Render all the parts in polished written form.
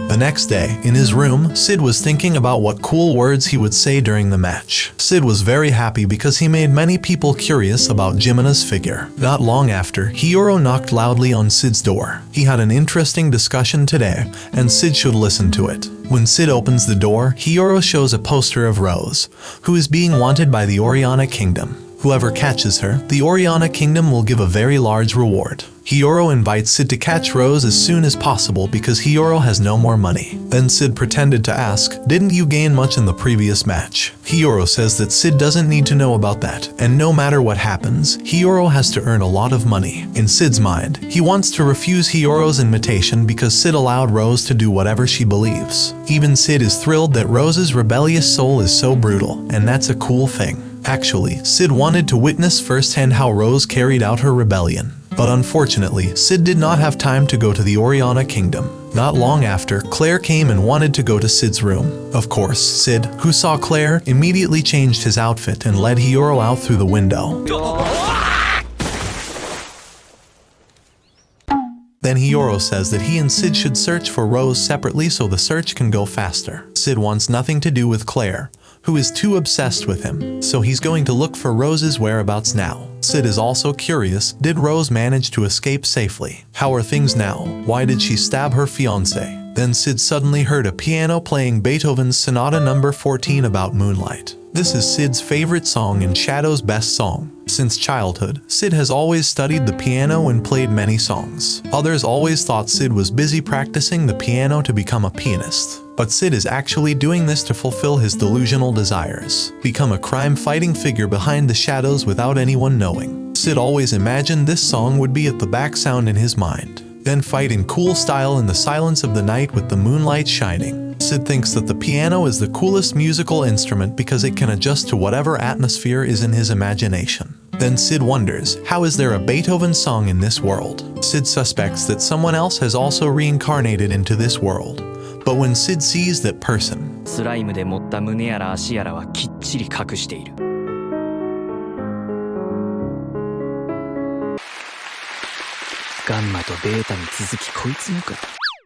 The next day, in his room, Sid was thinking about what cool words he would say during the match. Sid was very happy because he made many people curious about Jimena's figure. Not long after, Hiyoro knocked loudly on Sid's door. He had an interesting discussion today, and Sid should listen to it. When Sid opens the door, Hiyoro shows a poster of Rose, who is being wanted by the Oriana Kingdom. Whoever catches her, the Oriana Kingdom will give a very large reward. Hiyoro invites Sid to catch Rose as soon as possible because Hiyoro has no more money. Then Sid pretended to ask, "Didn't you gain much in the previous match?" Hiyoro says that Sid doesn't need to know about that, and no matter what happens, Hiyoro has to earn a lot of money. In Sid's mind, he wants to refuse Hiyoro's invitation because Sid allowed Rose to do whatever she believes. Even Sid is thrilled that Rose's rebellious soul is so brutal, and that's a cool thing. Actually, Sid wanted to witness firsthand how Rose carried out her rebellion. But unfortunately, Sid did not have time to go to the Oriana Kingdom. Not long after, Claire came and wanted to go to Sid's room. Of course, Sid, who saw Claire, immediately changed his outfit and led Hiyoro out through the window. Then Hiyoro says that he and Sid should search for Rose separately so the search can go faster. Sid wants nothing to do with Claire, who is too obsessed with him, so he's going to look for Rose's whereabouts now. Sid is also curious, did Rose manage to escape safely? How are things now? Why did she stab her fiancé? Then Sid suddenly heard a piano playing Beethoven's Sonata No. 14 about moonlight. This is Sid's favorite song and Shadow's best song. Since childhood, Sid has always studied the piano and played many songs. Others always thought Sid was busy practicing the piano to become a pianist. But Sid is actually doing this to fulfill his delusional desires, become a crime-fighting figure behind the shadows without anyone knowing. Sid always imagined this song would be at the back sound in his mind, then fight in cool style in the silence of the night with the moonlight shining. Sid thinks that the piano is the coolest musical instrument because it can adjust to whatever atmosphere is in his imagination. Then Sid wonders, how is there a Beethoven song in this world? Sid suspects that someone else has also reincarnated into this world. But when Sid sees that person, スライムで持った胸やら足やらはきっちり隠している。ガンマとベータに続きこいつもか。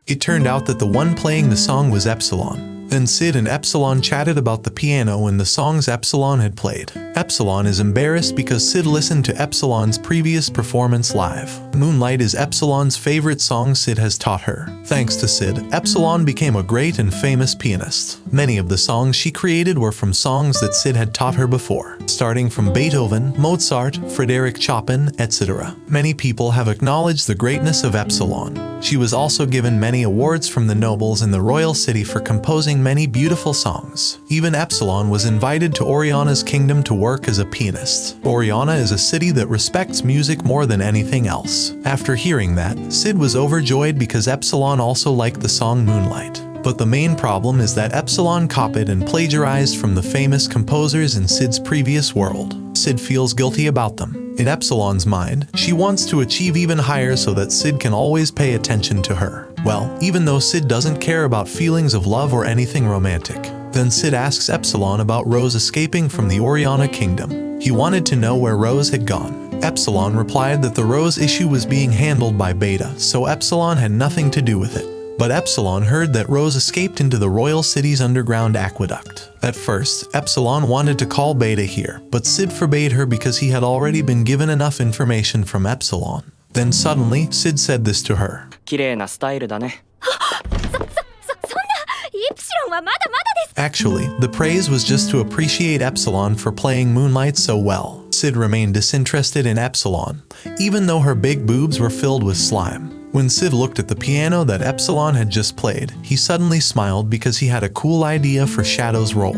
it turned out that the one playing the song was Epsilon. Then Sid and Epsilon chatted about the piano and the songs Epsilon had played. Epsilon is embarrassed because Sid listened to Epsilon's previous performance live. Moonlight is Epsilon's favorite song Sid has taught her. Thanks to Sid, Epsilon became a great and famous pianist. Many of the songs she created were from songs that Sid had taught her before, starting from Beethoven, Mozart, Frédéric Chopin, etc. Many people have acknowledged the greatness of Epsilon. She was also given many awards from the nobles in the royal city for composing many beautiful songs. Even Epsilon was invited to Oriana's kingdom to work as a pianist. Oriana is a city that respects music more than anything else. After hearing that, Sid was overjoyed because Epsilon also liked the song Moonlight. But the main problem is that Epsilon copied and plagiarized from the famous composers in Sid's previous world. Sid feels guilty about them. In Epsilon's mind, she wants to achieve even higher so that Sid can always pay attention to her. Well, even though Sid doesn't care about feelings of love or anything romantic. Then Sid asks Epsilon about Rose escaping from the Oriana Kingdom. He wanted to know where Rose had gone. Epsilon replied that the Rose issue was being handled by Beta, so Epsilon had nothing to do with it. But Epsilon heard that Rose escaped into the royal city's underground aqueduct. At first, Epsilon wanted to call Beta here, but Sid forbade her because he had already been given enough information from Epsilon. Then suddenly, Sid said this to her. 綺麗なスタイルだね。Actually, the praise was just to appreciate Epsilon for playing Moonlight so well. Sid remained disinterested in Epsilon, even though her big boobs were filled with slime. When Sid looked at the piano that Epsilon had just played, he suddenly smiled because he had a cool idea for Shadow's role.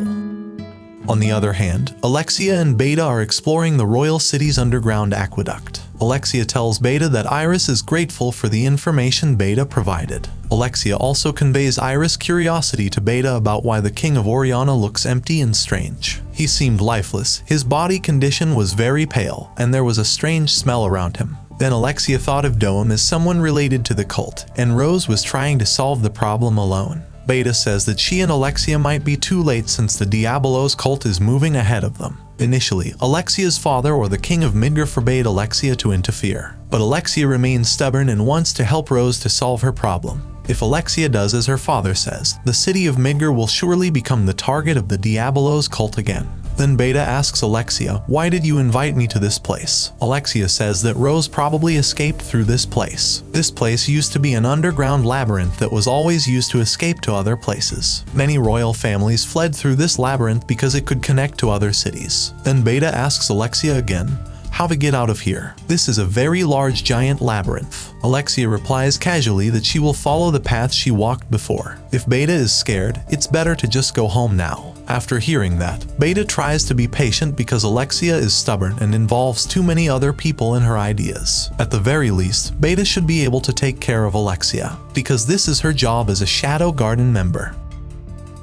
On the other hand, Alexia and Beta are exploring the royal city's underground aqueduct. Alexia tells Beta that Iris is grateful for the information Beta provided. Alexia also conveys Iris' curiosity to Beta about why the king of Oriana looks empty and strange. He seemed lifeless, his body condition was very pale, and there was a strange smell around him. Then Alexia thought of Doem as someone related to the cult, and Rose was trying to solve the problem alone. Beta says that she and Alexia might be too late since the Diabolos cult is moving ahead of them. Initially, Alexia's father or the king of Midgar forbade Alexia to interfere. But Alexia remains stubborn and wants to help Rose to solve her problem. If Alexia does as her father says, the city of Midgar will surely become the target of the Diabolos cult again. Then Beta asks Alexia, why did you invite me to this place? Alexia says that Rose probably escaped through this place. This place used to be an underground labyrinth that was always used to escape to other places. Many royal families fled through this labyrinth because it could connect to other cities. Then Beta asks Alexia again, how to get out of here. This is a very large giant labyrinth. Alexia replies casually that she will follow the path she walked before. If Beta is scared, it's better to just go home now. After hearing that, Beta tries to be patient because Alexia is stubborn and involves too many other people in her ideas. At the very least, Beta should be able to take care of Alexia, because this is her job as a Shadow Garden member.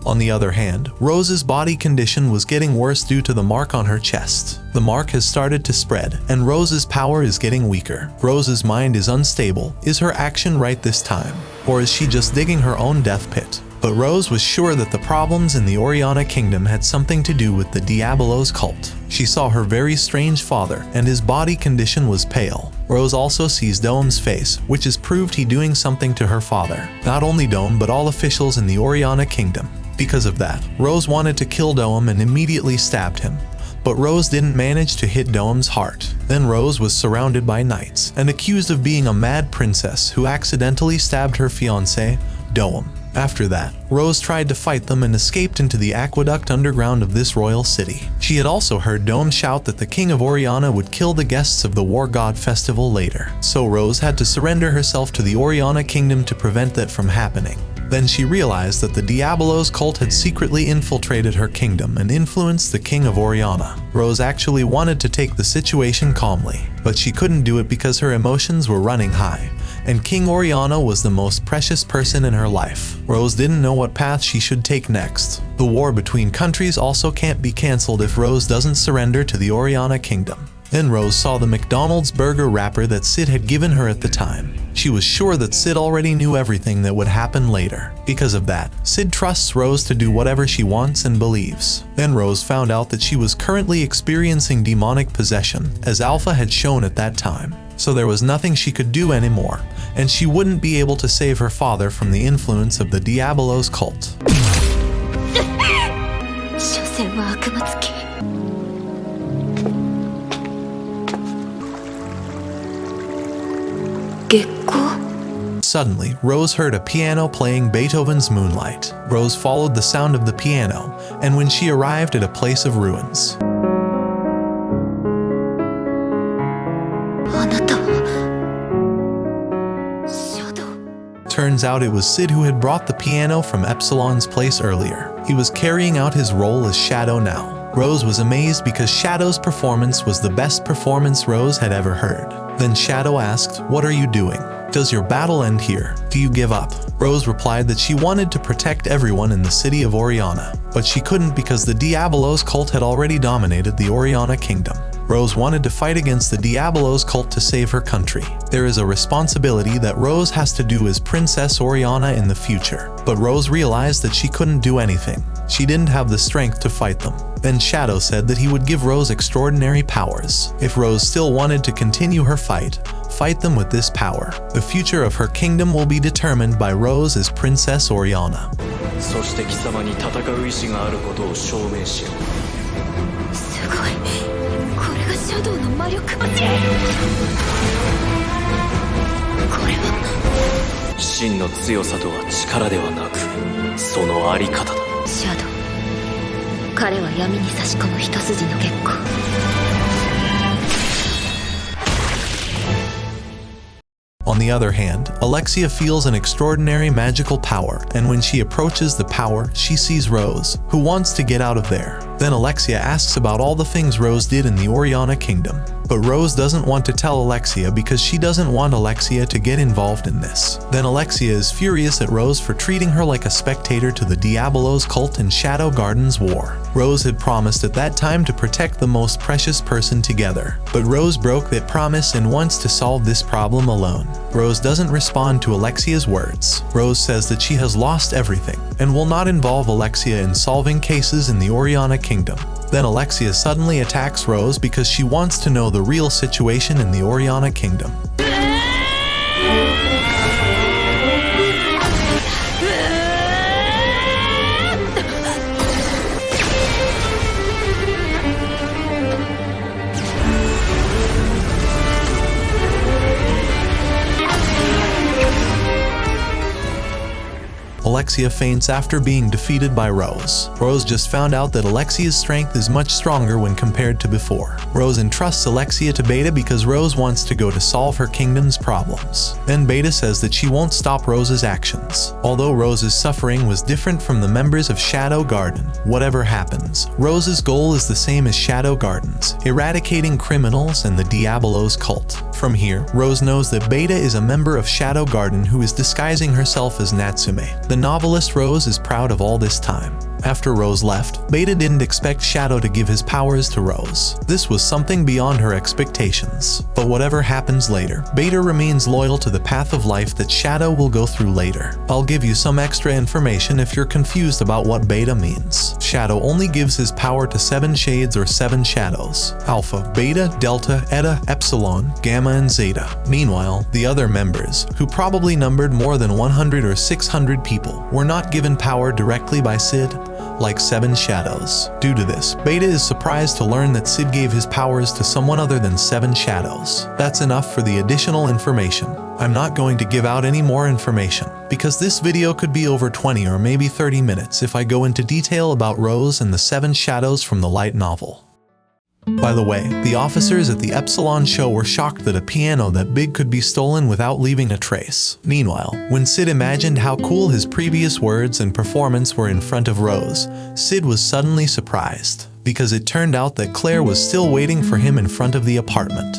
On the other hand, Rose's body condition was getting worse due to the mark on her chest. The mark has started to spread, and Rose's power is getting weaker. Rose's mind is unstable. Is her action right this time? Or is she just digging her own death pit? But Rose was sure that the problems in the Oriana Kingdom had something to do with the Diabolos cult. She saw her very strange father, and his body condition was pale. Rose also sees Dome's face, which is proved he doing something to her father. Not only Dome, but all officials in the Oriana Kingdom. Because of that, Rose wanted to kill Dome and immediately stabbed him. But Rose didn't manage to hit Dome's heart. Then Rose was surrounded by knights and accused of being a mad princess who accidentally stabbed her fiancé, Dome. After that, Rose tried to fight them and escaped into the aqueduct underground of this royal city. She had also heard Dome shout that the king of Oriana would kill the guests of the War God Festival later. So Rose had to surrender herself to the Oriana Kingdom to prevent that from happening. Then she realized that the Diabolos cult had secretly infiltrated her kingdom and influenced the king of Oriana. Rose actually wanted to take the situation calmly, but she couldn't do it because her emotions were running high, and King Oriana was the most precious person in her life. Rose didn't know what path she should take next. The war between countries also can't be cancelled if Rose doesn't surrender to the Oriana Kingdom. Then Rose saw the McDonald's burger wrapper that Sid had given her at the time. She was sure that Sid already knew everything that would happen later. Because of that, Sid trusts Rose to do whatever she wants and believes. Then Rose found out that she was currently experiencing demonic possession, as Alpha had shown at that time. So there was nothing she could do anymore, and she wouldn't be able to save her father from the influence of the Diabolos cult. 所詮は悪魔つき。月光？ Suddenly, Rose heard a piano playing Beethoven's Moonlight. Rose followed the sound of the piano, and when she arrived at a place of ruins, あなたはシャドウ。 turns out it was Sid who had brought the piano from Epsilon's place earlier. He was carrying out his role as Shadow now. Rose was amazed because Shadow's performance was the best performance Rose had ever heard. Then Shadow asked, "What are you doing? Does your battle end here? Do you give up?" Rose replied that she wanted to protect everyone in the city of Oriana, but she couldn't because the Diabolos cult had already dominated the Oriana kingdom. Rose wanted to fight against the Diabolos cult to save her country. There is a responsibility that Rose has to do as Princess Oriana in the future, but Rose realized that she couldn't do anything. She didn't have the strength to fight them. Then Shadow said that he would give Rose extraordinary powers. If Rose still wanted to continue her fight them with this power. The future of her kingdom will be determined by Rose as Princess Oriana. そして貴様に戦う意志があることを証明しよう。すごい。これがシャドウの魔力持ち。これは真の強さとは力ではなく、そのあり方だ。シャドウ。彼は闇に差し込む一筋の月光。 On the other hand, Alexia feels an extraordinary magical power, and when she approaches the power, she sees Rose, who wants to get out of there. Then Alexia asks about all the things Rose did in the Oriana kingdom. But Rose doesn't want to tell Alexia because she doesn't want Alexia to get involved in this. Then Alexia is furious at Rose for treating her like a spectator to the Diabolos cult and Shadow Garden's war. Rose had promised at that time to protect the most precious person together, but Rose broke that promise and wants to solve this problem alone. Rose doesn't respond to Alexia's words. Rose says that she has lost everything and will not involve Alexia in solving cases in the Oriana kingdom. Then Alexia suddenly attacks Rose because she wants to know the real situation in the Oriana kingdom. Alexia faints after being defeated by Rose. Rose just found out that Alexia's strength is much stronger when compared to before. Rose entrusts Alexia to Beta because Rose wants to go to solve her kingdom's problems. Then Beta says that she won't stop Rose's actions. Although Rose's suffering was different from the members of Shadow Garden, whatever happens, Rose's goal is the same as Shadow Garden's, eradicating criminals and the Diabolos cult. From here, Rose knows that Beta is a member of Shadow Garden who is disguising herself as Natsume. The novelist Rose is proud of all this time. After Rose left, Beta didn't expect Shadow to give his powers to Rose. This was something beyond her expectations. But whatever happens later, Beta remains loyal to the path of life that Shadow will go through later. I'll give you some extra information if you're confused about what Beta means. Shadow only gives his power to 7 shades or 7 shadows: Alpha, Beta, Delta, Eta, Epsilon, Gamma, and Zeta. Meanwhile, the other members, who probably numbered more than 100 or 600 people, were not given power directly by Sid, like 7 shadows. Due to this, Beta is surprised to learn that Sid gave his powers to someone other than 7 shadows. That's enough for the additional information. I'm not going to give out any more information, because this video could be over 20 or maybe 30 minutes if I go into detail about Rose and the 7 shadows from the light novel. By the way, the officers at the Epsilon show were shocked that a piano that big could be stolen without leaving a trace. Meanwhile, when Sid imagined how cool his previous words and performance were in front of Rose, Sid was suddenly surprised, because it turned out that Claire was still waiting for him in front of the apartment.